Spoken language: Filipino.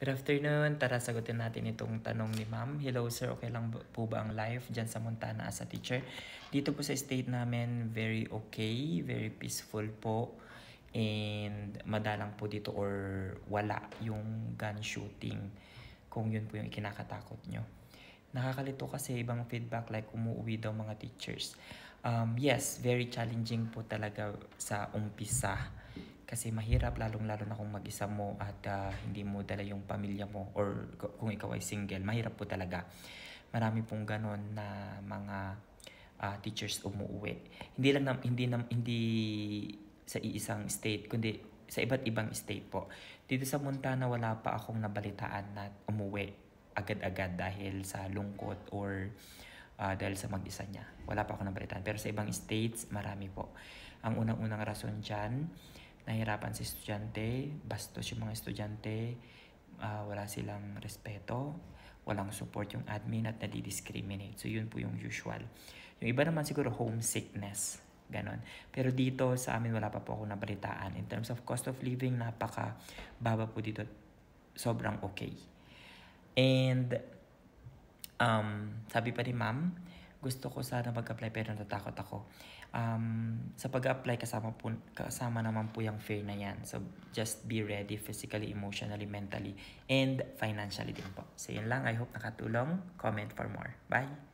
Good afternoon. Tara, sagutin natin itong tanong ni ma'am. Hello sir, okay lang po ba ang life dyan sa Montana as a teacher? Dito po sa state namin, very okay, very peaceful po. And madalang po dito or wala yung gun shooting kung yun po yung ikinakatakot nyo. Nakakalito kasi ibang feedback like umuwi daw mga teachers. Yes, very challenging po talaga sa umpisa. Kasi mahirap lalong-lalo na kung mag-isa mo at hindi mo dala yung pamilya mo or kung ikaw ay single, mahirap po talaga. Marami pong ganon na mga teachers umuwi. Hindi sa iisang state kundi sa iba't ibang state po. Dito sa Montana wala pa akong nabalitaan na umuwi agad-agad dahil sa lungkot or dahil sa mag-isa niya. Wala pa akong nabalitaan. Pero sa ibang states, marami po. Ang unang-unang rason dyan, nahirapan si estudyante, bastos yung mga estudyante, wala silang respeto, walang support yung admin at nadi-discriminate. So yun po yung usual. Yung iba naman siguro homesickness, ganon. Pero dito sa amin wala pa po ako nabalitaan. In terms of cost of living, napaka baba po dito. Sobrang okay. And sabi pa ni ma'am, gusto ko sana mag-apply pero natatakot ako. Sa pag-apply kasama naman po yung fear na yan. So just be ready physically, emotionally, mentally, and financially din po. So yun lang. I hope nakatulong. Comment for more. Bye!